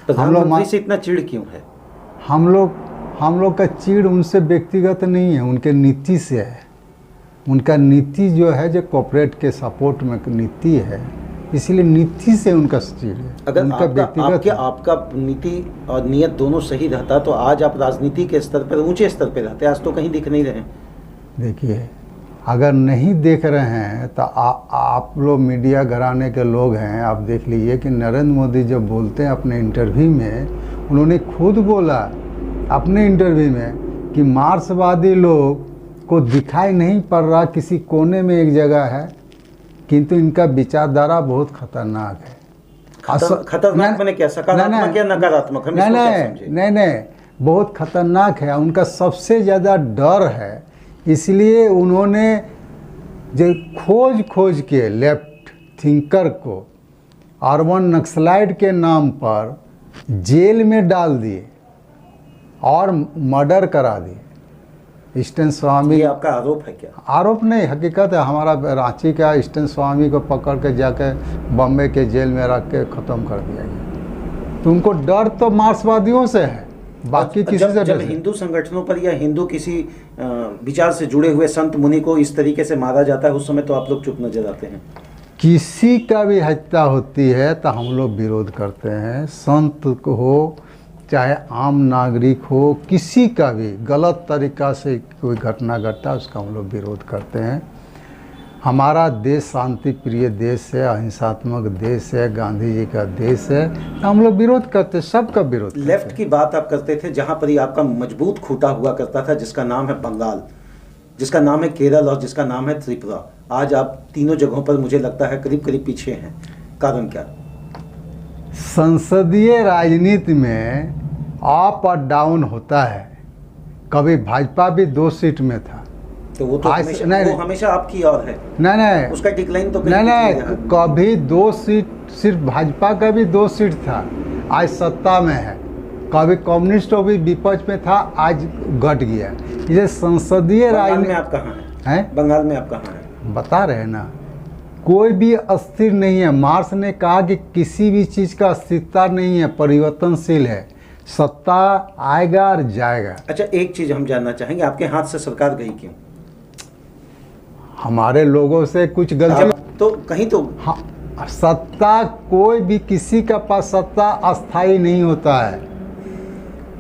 प्रधानमंत्री से इतना चिढ़ क्यों है? हम लोग का चिढ़ उनसे व्यक्तिगत नहीं है, उनके नीति से है। उनका नीति जो है जो कॉर्पोरेट के सपोर्ट में नीति है, इसलिए नीति से उनका चिढ़ है। अगर उनका व्यक्तिगत आपका नीति और नियत दोनों सही रहता तो आज आप राजनीति के स्तर पर ऊंचे स्तर पर रहते। आज तो कहीं दिख नहीं रहे। देखिए, अगर नहीं देख रहे हैं तो आप लोग मीडिया घराने के लोग हैं, आप देख लीजिए कि नरेंद्र मोदी जब बोलते हैं अपने इंटरव्यू में, उन्होंने खुद बोला अपने इंटरव्यू में कि मार्क्सवादी लोग को दिखाई नहीं पड़ रहा, किसी कोने में एक जगह है, किंतु इनका विचारधारा बहुत खतरनाक है। खतरनाक मैंने क्या, सकारात्मक या नकारात्मक? नहीं, बहुत खतरनाक है। उनका सबसे ज़्यादा डर है, इसलिए उन्होंने जो खोज के लेफ्ट थिंकर को अर्बन नक्सलाइट के नाम पर जेल में डाल दिए और मर्डर करा दिए। ईस्टर्न स्वामी, ये आपका आरोप है क्या? आरोप नहीं, हकीकत है। हमारा रांची का ईस्टर्न स्वामी को पकड़ के जाके बॉम्बे के जेल में रख के ख़त्म कर दिया गया। तो उनको डर तो मार्क्सवादियों से है, बाकी किसी से। जब हिंदू संगठनों पर या हिंदू किसी विचार से जुड़े हुए संत मुनि को इस तरीके से मारा जाता है, उस समय तो आप लोग चुप नजर आते हैं। किसी का भी हत्या होती है तो हम लोग विरोध करते हैं। संत को हो चाहे आम नागरिक हो, किसी का भी गलत तरीका से कोई घटना घटता है उसका हम लोग विरोध करते हैं। हमारा देश शांति प्रिय देश है, अहिंसात्मक देश है, गांधी जी का देश है, तो हम लोग विरोध करते हैं, सबका विरोध करते हैं। लेफ्ट की बात आप करते थे जहां पर ही आपका मजबूत खूंटा हुआ करता था, जिसका नाम है बंगाल, जिसका नाम है केरल और जिसका नाम है त्रिपुरा। आज आप तीनों जगहों पर मुझे लगता है करीब करीब पीछे हैं। कारण क्या? संसदीय राजनीति में अप और डाउन होता है। कभी भाजपा भी 2 सीट में था, तो वो तो हमेशा आपकी और है। नहीं, उसका डिक्लाइन तो नहीं, कभी 2 सीट, सिर्फ भाजपा का भी 2 सीट था, आज सत्ता में है। कभी कम्युनिस्ट भी विपक्ष में था, आज घट गया। ये संसदीय राजनीति में आप कहाँ हैं? बंगाल में आप कहाँ हैं? बता रहे हैं ना, कोई भी अस्थिर नहीं है। मार्क्स ने कहा कि किसी भी चीज़ का अस्थिरता नहीं है, परिवर्तनशील है, सत्ता आएगा और जाएगा। अच्छा, एक चीज हम जानना चाहेंगे, आपके हाथ से सरकार गई क्यों? हमारे लोगों से कुछ गलती तो कहीं तो हाँ, सत्ता कोई भी किसी के पास सत्ता अस्थाई नहीं होता है।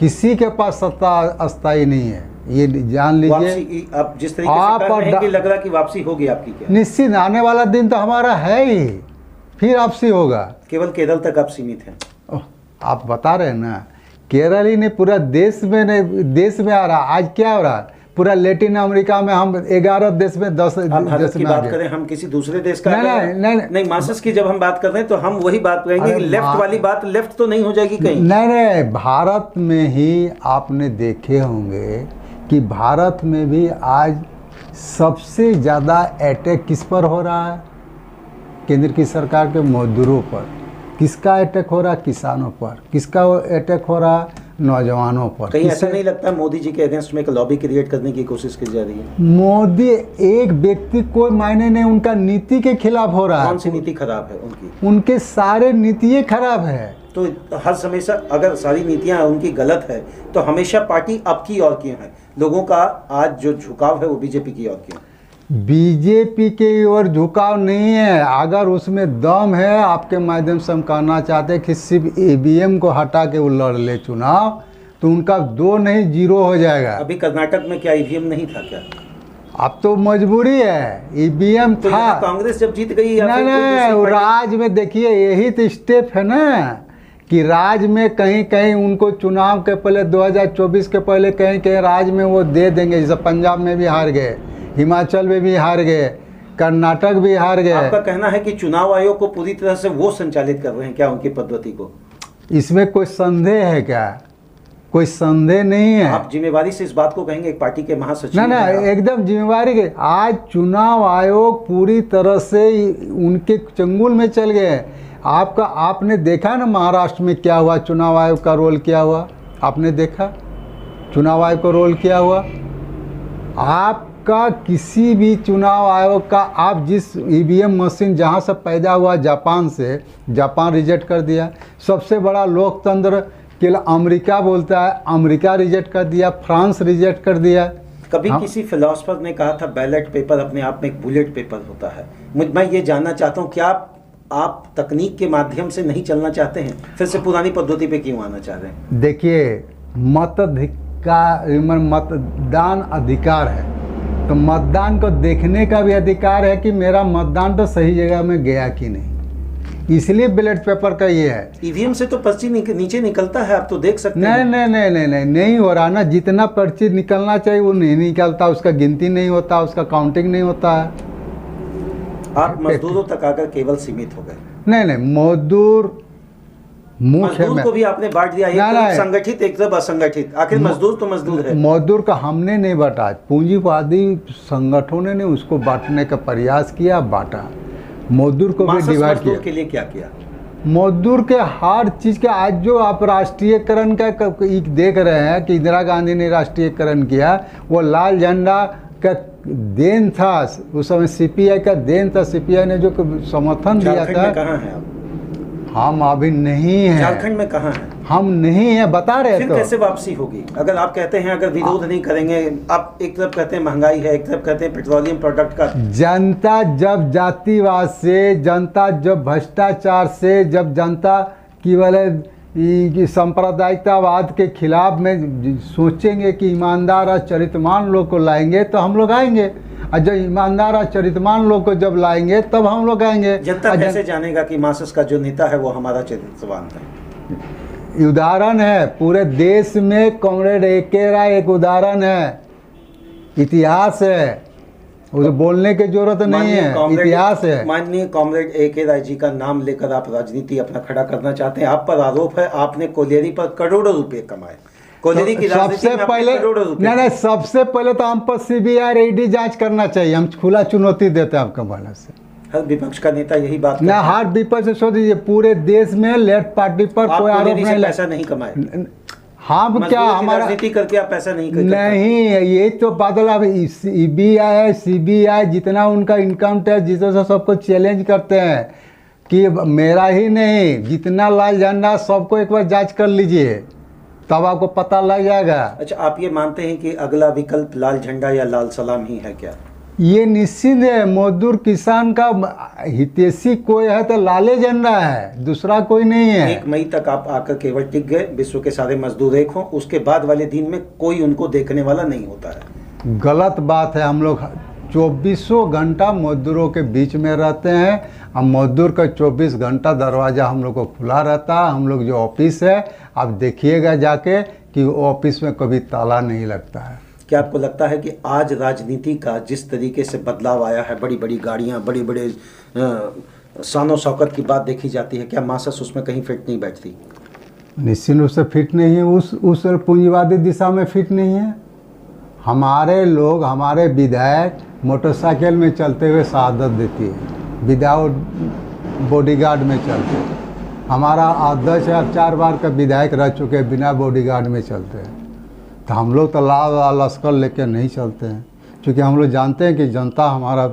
किसी के पास सत्ता अस्थाई नहीं है, ये जान लीजिए। आप जिस तरीके से कर रहे हैं कि लग रहा कि वापसी होगी आपकी, क्या निश्चित आने वाला दिन तो हमारा है ही, फिर वापसी होगा। केवल केरल तक आप सीमित हैं? आप बता रहे हैं ना, केरल ही नहीं पूरा देश में आ रहा। आज क्या हो रहा है, पूरा लैटिन अमेरिका में हम 11 देश में 10 देश में बात करें, हम किसी दूसरे देश का नहीं मार्क्सिस्ट की जब हम बात कर रहे हैं तो हम वही बात करेंगे कि लेफ्ट वाली बात लेफ्ट तो नहीं हो जाएगी कहीं? नहीं, भारत में ही आपने देखे होंगे कि भारत में भी आज सबसे ज़्यादा अटैक किस पर हो रहा है? केंद्र की सरकार के मजदूरों पर। किसका अटैक हो रहा है? किसानों पर। किसका अटैक हो रहा है? नौजवानों पर। कहीं ऐसा नहीं लगता मोदी जी के अगेंस्ट में एक लॉबी क्रिएट करने की कोशिश की जा रही है? मोदी एक व्यक्ति कोई मायने नहीं, उनका नीति के खिलाफ हो रहा है। कौन सी नीति खराब है उनकी? उनके सारे नीतियाँ खराब है। तो हर समय अगर सारी नीतियाँ उनकी गलत है तो हमेशा पार्टी आपकी और क्यों है? लोगों का आज जो झुकाव है वो बीजेपी की ओर क्यों? बीजेपी के ओर झुकाव नहीं है। अगर उसमें दम है, आपके माध्यम से हम कहना चाहते हैं कि सिर्फ ईवीएम को हटा के वो लड़ ले चुनाव, तो उनका 2 नहीं 0 हो जाएगा। अभी कर्नाटक में क्या ईवीएम नहीं था क्या? अब तो मजबूरी है, ईवीएम तो था। कांग्रेस जब जीत गई नहीं, राज्य में देखिए यही तो स्टेप है ना कि राज्य में कहीं कहीं उनको चुनाव के पहले 2024 के पहले कहीं कहीं राज्य में वो दे देंगे। जैसे पंजाब में भी हार गए, हिमाचल में भी हार गए, कर्नाटक भी हार गए। आपका कहना है कि चुनाव आयोग को पूरी तरह से वो संचालित कर रहे हैं क्या उनकी पद्धति को? इसमें कोई संदेह है क्या? कोई संदेह नहीं है। आप जिम्मेवारी से इस बात को कहेंगे एक पार्टी के महासचिव? ना, एकदम जिम्मेवारी के। आज चुनाव आयोग पूरी तरह से उनके चंगुल में चल गए। आपने देखा ना महाराष्ट्र में क्या हुआ, चुनाव आयोग का रोल क्या हुआ? आपने देखा चुनाव आयोग का रोल क्या हुआ? आप आपका किसी भी चुनाव आयोग का, आप जिस ईवीएम मशीन जहाँ से पैदा हुआ जापान से, जापान रिजेक्ट कर दिया। सबसे बड़ा लोकतंत्र के लिए अमेरिका बोलता है, अमेरिका रिजेक्ट कर दिया, फ्रांस रिजेक्ट कर दिया। कभी किसी फिलोसफर ने कहा था बैलेट पेपर अपने आप में एक बुलेट पेपर होता है। मैं ये जानना चाहता हूँ, क्या आप तकनीक के माध्यम से नहीं चलना चाहते हैं, फिर से पुरानी पद्धति पे क्यों आना चाह रहे हैं? देखिए, मतदान अधिकार है, तो मतदान को देखने का भी अधिकार है कि मेरा मतदान तो सही जगह में गया कि नहीं, इसलिए बैलेट पेपर का ये है। ईवीएम से तो पर्ची नीचे निकलता है, आप तो देख सकते हैं। नहीं हो रहा ना, जितना पर्ची निकलना चाहिए वो नहीं निकलता, उसका गिनती नहीं होता, उसका काउंटिंग नहीं होता है। आप मजदूरों तक आकर केवल सीमित हो गए। नहीं, मजदूर मजदूर को भी आपने बांट दिया, एक तरफ संगठित एक तरफ असंगठित। आखिर मजदूर तो मजदूर है। मजदूर का हमने नहीं बांटा, पूंजीवादी संगठनों ने उसको बांटने का प्रयास किया, बांटा। मजदूर को भी डिवाइड किया। के लिए क्या किया? मजदूर के हर चीज़ के, आज जो आप राष्ट्रीयकरण का देख रहे हैं कि इंदिरा गांधी ने राष्ट्रीयकरण किया, वो लाल झंडा का देन था, उस समय सीपीआई का देन था। सीपीआई ने जो समर्थन दिया था। कहाँ हैं आप? हम अभी नहीं हैं। झारखंड में कहाँ हैं? हम नहीं हैं, बता रहे। फिर कैसे वापसी होगी? अगर आप कहते हैं अगर विरोध नहीं करेंगे, आप एक तरफ कहते हैं महंगाई है, एक तरफ कहते हैं पेट्रोलियम प्रोडक्ट का। जनता जब जातिवाद से, जनता जब भ्रष्टाचार से, जब जनता केवल सांप्रदायिकतावाद के खिलाफ में सोचेंगे कि ईमानदार और चरित्रमान लोग को लाएंगे तो हम लोग आएंगे, और जब ईमानदार और चरित्रमान लोग को जब लाएंगे तब हम लोग आएंगे। जनता कैसे जानेगा कि मार्क्सिस्ट का जो नेता है वो हमारा चरित्रवान है? उदाहरण है, पूरे देश में कॉमरेड ए.के. राय एक उदाहरण है, इतिहास है, उसे बोलने की जरूरत नहीं है, इतिहास है। माननीय कॉमरेड ए.के. राय जी का नाम लेकर आप राजनीति अपना खड़ा करना चाहते हैं। आप पर आरोप है आपने कोलियरी पर करोड़ों रुपए कमाए। कोलियरी की राजनीति में पहले नहीं, सबसे पहले तो हम पर सीबीआई ईडी जांच करना चाहिए। हम खुला चुनौती देते हैं आपके वाले से। हर विपक्ष का नेता यही बात ना, हर विपक्ष से सोच दीजिए, पूरे देश में लेफ्ट पार्टी पर कोई आरोप नहीं। पैसा नहीं कमाए। हम क्या, हमारा राजनीति करके आप पैसा नहीं नहीं, ये तो बादल। अब ईबीआई सीबीआई जितना उनका इनकम टैक्स जितना सबको चैलेंज करते हैं कि मेरा ही नहीं, जितना लाल झंडा सबको एक बार जांच कर लीजिए, तब आपको पता लग जाएगा। अच्छा, आप ये मानते हैं कि अगला विकल्प लाल झंडा या लाल सलाम ही है क्या? ये निश्चित है। मजदूर किसान का हितैषी कोई है तो लाले झंडा है, दूसरा कोई नहीं है। 1 मई तक आप आकर केवल टिक गए, विश्व के सारे मजदूर एक हों, उसके बाद वाले दिन में कोई उनको देखने वाला नहीं होता है। गलत बात है। हम लोग 24 घंटा मजदूरों के बीच में रहते हैं। हम मजदूर का 24 घंटा दरवाज़ा हम लोग को खुला रहता है। हम लोग जो ऑफिस है, आप देखिएगा जाके कि ऑफिस में कभी ताला नहीं लगता है। क्या आपको लगता है कि आज राजनीति का जिस तरीके से बदलाव आया है, बड़ी बड़ी गाड़ियां, बड़े बड़े शानो शौकत की बात देखी जाती है, क्या मार्क्सिस्ट उसमें कहीं फिट नहीं बैठती? निश्चित रूप से फिट नहीं है, उस पूंजीवादी दिशा में फिट नहीं है। हमारे लोग, हमारे विधायक मोटरसाइकिल में चलते हुए शहादत देती है, विदाउट बॉडीगार्ड में चलते। हमारा अध्यक्ष 4 बार का विधायक रह चुके हैं, बिना बॉडीगार्ड में चलते हैं। तो हम लोग तो लाल लश्कर लेकर नहीं चलते हैं, क्योंकि हम लोग जानते हैं कि जनता हमारा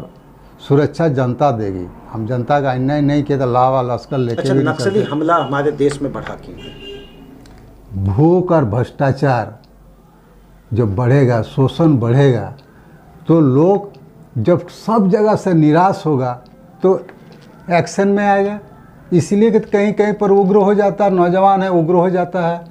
सुरक्षा जनता देगी। हम जनता का अन्याय नहीं किया तो लाल लश्कर लेकर। अच्छा, नक्सली हमला हमारे देश में बढ़ा क्यों? भूख और भ्रष्टाचार जब बढ़ेगा, शोषण बढ़ेगा, तो लोग जब सब जगह से निराश होगा तो एक्शन में आएगा। इसलिए कि कहीं कहीं पर उग्र हो जाता है, नौजवान है उग्र हो जाता है।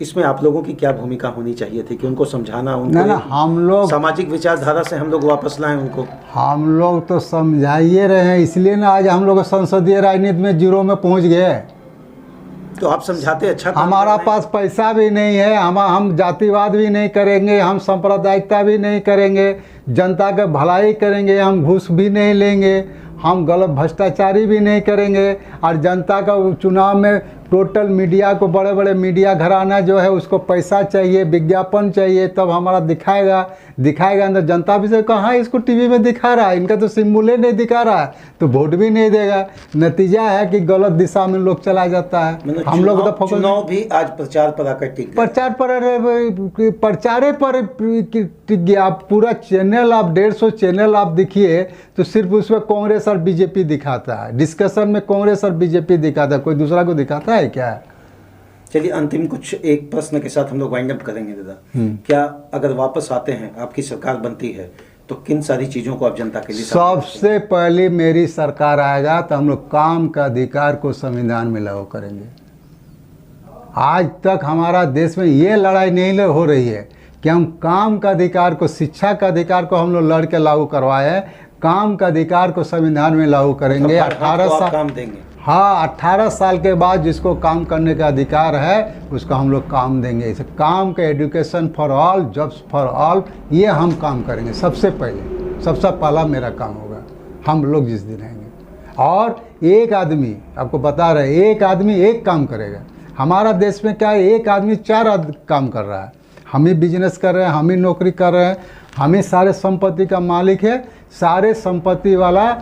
इसमें आप लोगों की क्या भूमिका होनी चाहिए थी कि उनको समझाना, उनको ना, हम लोग सामाजिक विचारधारा से हम लोग वापस लाएं उनको? हम लोग तो समझाइए रहे हैं, इसलिए ना आज हम लोग संसदीय राजनीति में 0 में पहुंच गए। तो आप समझाते अच्छा। हमारा पास पैसा भी नहीं है, हम जातिवाद भी नहीं करेंगे, हम सांप्रदायिकता भी नहीं करेंगे, जनता का भलाई करेंगे, हम घूस भी नहीं लेंगे, हम गलत भ्रष्टाचारी भी नहीं करेंगे, और जनता का चुनाव में टोटल मीडिया को, बड़े बड़े मीडिया घराना जो है उसको पैसा चाहिए, विज्ञापन चाहिए, तब हमारा दिखाएगा अंदर। जनता भी से कहाँ इसको टीवी में दिखा रहा है, इनका तो सिम्बुले नहीं दिखा रहा है, तो वोट भी नहीं देगा। नतीजा है कि गलत दिशा में लोग चला जाता है। हम लोग तो चुनाव भी आज प्रचार पर आकर टिक गया। प्रचारे पर टिक गया। आप पूरा चैनल, आप 150 चैनल आप देखिए तो सिर्फ उसमें कांग्रेस और बीजेपी दिखाता है, डिस्कशन में कांग्रेस और बीजेपी दिखाता है, कोई दूसरा को दिखाता है क्या? चलिए अंतिम कुछ एक प्रश्न के साथ हम लोग वाइंड अप करेंगे दादा। क्या अगर वापस आते हैं, आपकी सरकार बनती है, तो किन सारी चीज़ों को आप जनता के लिए? सबसे पहले मेरी सरकार आएगा तो हम लोग काम का अधिकार को संविधान में लागू करेंगे। आज तक हमारा देश में ये लड़ाई नहीं हो रही है कि हम काम का अधिकार को, शिक्षा का अधिकार को हम लोग लड़ के लागू करवाए। काम का अधिकार को संविधान में लागू करेंगे। 18 साल काम देंगे। हाँ, 18 साल के बाद जिसको काम करने का अधिकार है उसको हम लोग काम देंगे। इसे काम का education for all, jobs for all, ये हम काम करेंगे। सबसे पहला मेरा काम होगा, हम लोग जिस दिन आएंगे। और एक आदमी, आपको बता रहे, एक आदमी एक काम करेगा। हमारा देश में क्या है, एक आदमी 4 काम कर रहा है। हम ही बिजनेस कर रहे हैं, हम ही नौकरी कर रहे हैं, हम ही सारे संपत्ति का मालिक है। सारे संपत्ति वाला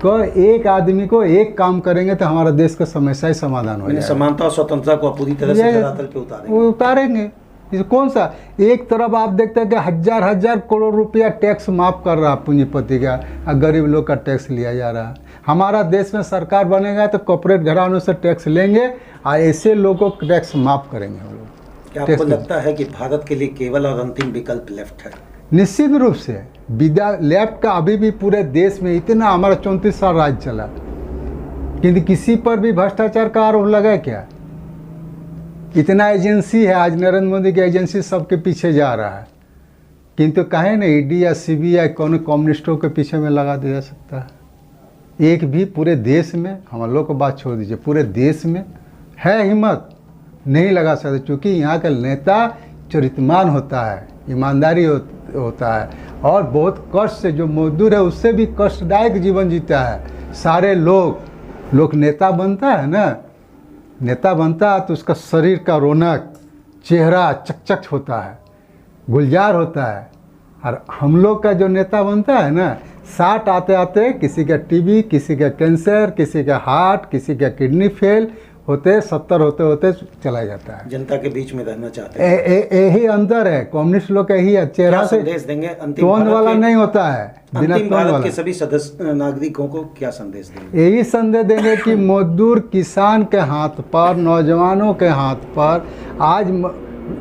को, एक आदमी को एक काम करेंगे तो हमारा देश का समस्या ही समाधान हो जाएगा। समानता और स्वतंत्रता को पूरी तरह से धरातल पे उतारेंगे। इसे कौन सा, एक तरफ आप देखते हैं कि हजार करोड़ रुपया टैक्स माफ़ कर रहा है पूंजीपति का, और गरीब लोग का टैक्स लिया जा रहा है। हमारा देश में सरकार बनेगा तो कॉर्पोरेट घरानों से टैक्स लेंगे और ऐसे लोगों को टैक्स माफ़ करेंगे हम लोग। क्या आपको लगता है कि भारत के लिए केवल और अंतिम विकल्प लेफ्ट है? निश्चित रूप से लेफ्ट का अभी भी पूरे देश में इतना, हमारा 34 साल राज चला, किंतु किसी पर भी भ्रष्टाचार का आरोप लगा क्या? इतना एजेंसी है, आज नरेंद्र मोदी की एजेंसी सबके पीछे जा रहा है, किंतु कहे ना ईडी या सीबीआई कौन कम्युनिस्टों के पीछे में लगा दिया जा सकता है? एक भी पूरे देश में, हम लोग को बात छोड़ दीजिए, पूरे देश में है हिम्मत, नहीं लगा सकते। क्योंकि यहाँ का नेता चरित्रमान होता है, ईमानदारी होता है, और बहुत कष्ट से, जो मजदूर है उससे भी कष्टदायक जीवन जीता है। सारे लोग नेता बनता है ना, नेता बनता है तो उसका शरीर का रौनक, चेहरा चकचक होता है, गुलजार होता है। और हम लोग का जो नेता बनता है ना, 60 आते आते किसी का टीबी, किसी का कैंसर, किसी का हार्ट, किसी का किडनी फेल होते, 70 होते होते चला जाता है। जनता के बीच में रहना चाहते हैं। यही अंतर है, कम्युनिस्ट लोग का यही है, चेहरा से संदेश देंगे अंतिम टोन वाला नहीं होता है, बिना अंतिम टोन भारत वाला। के सभी सदस्य नागरिकों को क्या संदेश देंगे? यही संदेश देंगे कि मजदूर किसान के हाथ पर, नौजवानों के हाथ पर, आज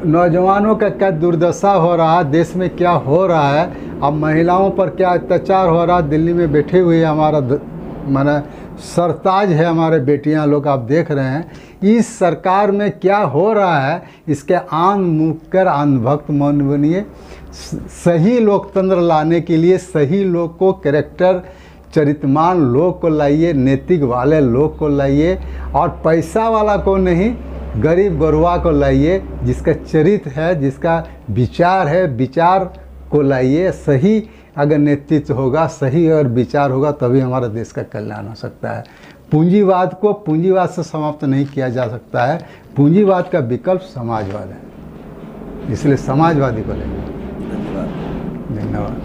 नौजवानों का क्या दुर्दशा हो रहा है, देश में क्या हो रहा है, अब महिलाओं पर क्या अत्याचार हो रहा है। दिल्ली में बैठे हुए हमारा माने सरताज है, हमारे बेटियां लोग आप देख रहे हैं। इस सरकार में क्या हो रहा है, इसके आन मुकर अनभक्त मौन बनिए। सही लोकतंत्र लाने के लिए सही लोग को, कैरेक्टर चरित्रमान लोग को लाइए, नैतिक वाले लोग को लाइए, और पैसा वाला को नहीं, गरीब गरुआ को लाइए, जिसका चरित्र है, जिसका विचार है, विचार को लाइए। सही अगर नेतृत्व होगा, सही अगर विचार होगा, तभी हमारा देश का कल्याण हो सकता है। पूंजीवाद को पूंजीवाद से समाप्त नहीं किया जा सकता है। पूंजीवाद का विकल्प समाजवाद है, इसलिए समाजवादी को लेंगे। धन्यवाद। धन्यवाद।